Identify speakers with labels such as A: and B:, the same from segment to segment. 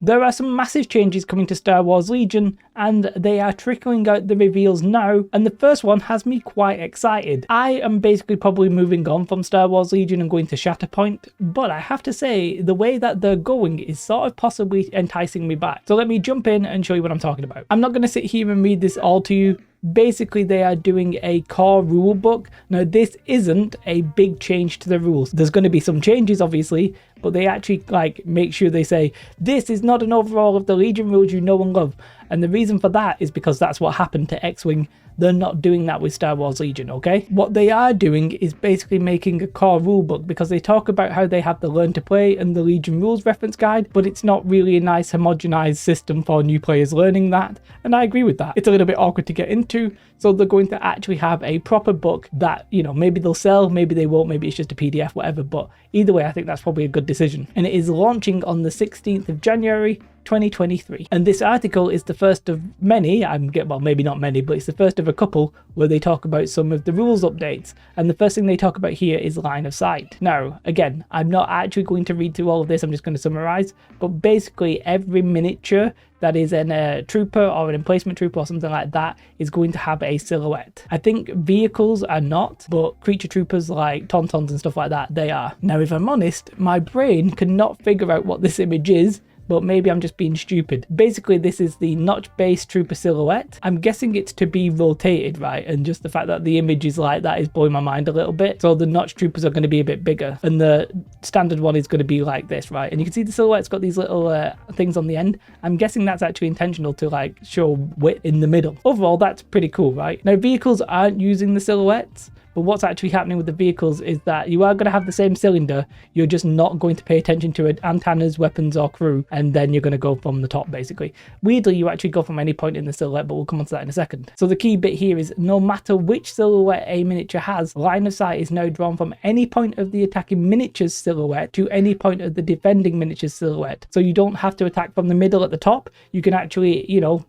A: There are some massive changes coming to Star Wars Legion, and they are trickling out the reveals now, and the first one has me quite excited. I am basically probably moving on from Star Wars Legion and going to Shatterpoint, but I have to say, the way that they're going is sort of possibly enticing me back. So let me jump in and show you what I'm talking about. I'm not going to sit here and read this all to you. Basically, they are doing a core rule book. Now, this isn't a big change to the rules. There's going to be some changes, obviously, but they actually make sure they say, this is not an overhaul of the Legion rules you know and love. And the reason for that is because that's what happened to X-Wing. They're not doing that with Star Wars Legion, okay? What they are doing is basically making a core rulebook, because they talk about how they have the Learn to Play and the Legion Rules reference guide, but it's not really a nice homogenized system for new players learning that, and I agree with that. It's a little bit awkward to get into, so they're going to actually have a proper book that, you know, maybe they'll sell, maybe they won't, maybe it's just a PDF, whatever, but either way, I think that's probably a good decision. And it is launching on the 16th of January, 2023. And this article is the first of many, well, maybe not many, but it's the first of a couple where they talk about some of the rules updates. And the first thing they talk about here is line of sight. Now, again, I'm not actually going to read through all of this, I'm just going to summarize, but basically every miniature that is in a trooper or an emplacement trooper or something like that is going to have a silhouette. I think vehicles are not, but creature troopers like Tauntauns and stuff like that, they are. Now, if I'm honest, my brain cannot figure out what this image is, but maybe I'm just being stupid. Basically, this is the notch-based trooper silhouette. I'm guessing it's to be rotated, right? And just the fact that the image is like that is blowing my mind a little bit. So the notch troopers are going to be a bit bigger, and the standard one is going to be like this, right? And you can see the silhouette's got these little things on the end. I'm guessing that's actually intentional to show width in the middle. Overall, that's pretty cool, right? Now, vehicles aren't using the silhouettes, but what's actually happening with the vehicles is that you are going to have the same cylinder, you're just not going to pay attention to it, antennas, weapons or crew, and then you're going to go from the top basically. Weirdly, you actually go from any point in the silhouette, but we'll come on to that in a second. So the key bit here is no matter which silhouette a miniature has, line of sight is now drawn from any point of the attacking miniature's silhouette to any point of the defending miniature's silhouette. So you don't have to attack from the middle at the top. You can actually, you know,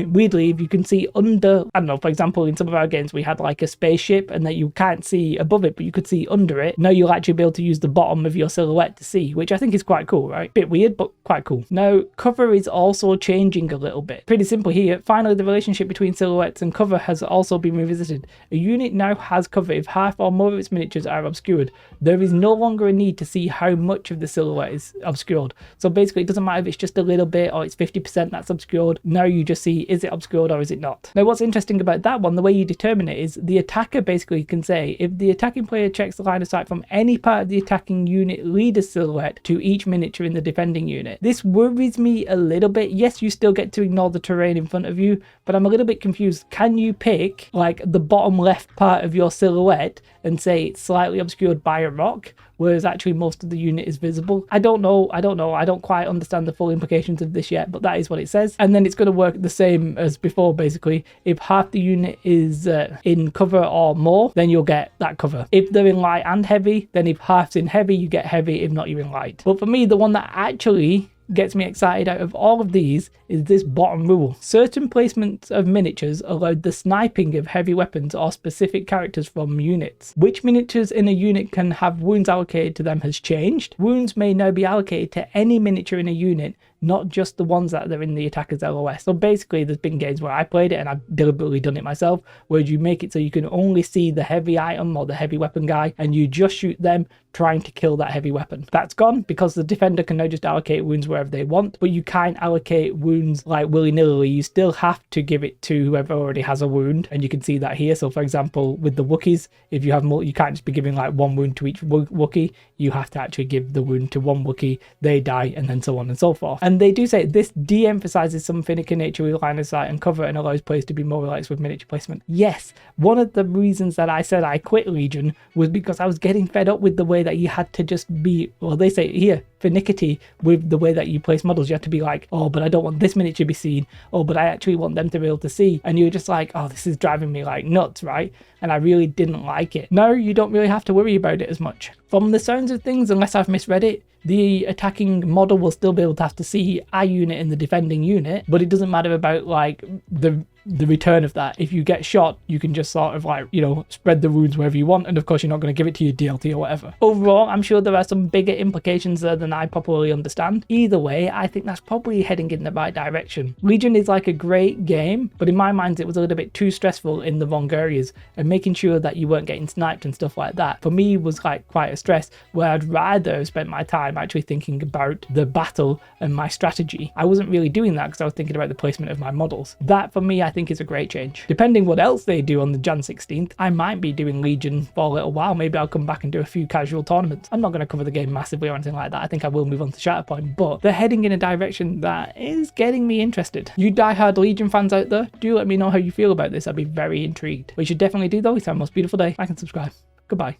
A: weirdly, if you can see under, I don't know, for example, in some of our games we had like a spaceship and that you can't see above it, but you could see under it. Now you'll actually be able to use the bottom of your silhouette to see, which I think is quite cool, right? Bit weird, but quite cool. Now, cover is also changing a little bit. Pretty simple here. Finally, the relationship between silhouettes and cover has also been revisited. A unit now has cover if half or more of its miniatures are obscured. There is no longer a need to see how much of the silhouette is obscured. So basically, it doesn't matter if it's just a little bit or it's 50% that's obscured. Now you just see, is it obscured or is it not? Now, what's interesting about that one, the way you determine it is the attacker basically can say, if the attacking player checks the line of sight from any part of the attacking unit leader's silhouette to each miniature in the defending unit. This worries me a little bit. Yes, you still get to ignore the terrain in front of you, but I'm a little bit confused. Can you pick the bottom left part of your silhouette and say it's slightly obscured by a rock, whereas actually most of the unit is visible? I don't know. I don't quite understand the full implications of this yet, but that is what it says. And then it's going to work the same as before, basically. If half the unit is in cover or more, then you'll get that cover. If they're in light and heavy, then if half's in heavy, you get heavy. If not, you're in light. But for me, the one that actually gets me excited out of all of these is this bottom rule. Certain placements of miniatures allowed the sniping of heavy weapons or specific characters from units. Which miniatures in a unit can have wounds allocated to them has changed. Wounds may now be allocated to any miniature in a unit, not just the ones that are in the attacker's LOS. So basically, there's been games where I played it and I've deliberately done it myself, where you make it so you can only see the heavy item or the heavy weapon guy and you just shoot them trying to kill that heavy weapon. That's gone because the defender can now just allocate wounds wherever they want, but you can't allocate wounds like willy-nilly. You still have to give it to whoever already has a wound, and you can see that here. So for example, with the Wookiees, if you have more, you can't just be giving one wound to each Wookiee. You have to actually give the wound to one Wookiee, they die, and then so on and so forth. And they do say this de-emphasizes some finicky nature with line of sight and cover and allows players to be more relaxed with miniature placement. Yes, one of the reasons that I said I quit Legion was because I was getting fed up with the way that you had to just be, well, they say here, finicky with the way that you place models. You have to be like, oh, but I don't want this miniature to be seen. Oh, but I actually want them to be able to see. And you're just like, oh, this is driving me like nuts, right? And I really didn't like it. Now you don't really have to worry about it as much. From the sounds of things, unless I've misread it, the attacking model will still be able to have to see a unit in the defending unit, but it doesn't matter about the the return of that. If you get shot, you can just sort of like, you know, spread the wounds wherever you want, and of course you're not going to give it to your DLT or whatever. Overall, I'm sure there are some bigger implications there than I properly understand. Either way, I think that's probably heading in the right direction. Legion is like a great game, but in my mind it was a little bit too stressful in the wrong areas, and making sure that you weren't getting sniped and stuff like that for me was like quite a stress, where I'd rather have spent my time actually thinking about the battle and my strategy. I wasn't really doing that because I was thinking about the placement of my models. That for me I think is a great change. Depending what else they do on the Jan 16th, I might be doing Legion for a little while. Maybe I'll come back and do a few casual tournaments. I'm not going to cover the game massively or anything like that. I think I will move on to Shatterpoint, but they're heading in a direction that is getting me interested. You diehard Legion fans out there, do let me know how you feel about this. I'd be very intrigued. What you should definitely do though is have a most beautiful day. Like and subscribe. Goodbye.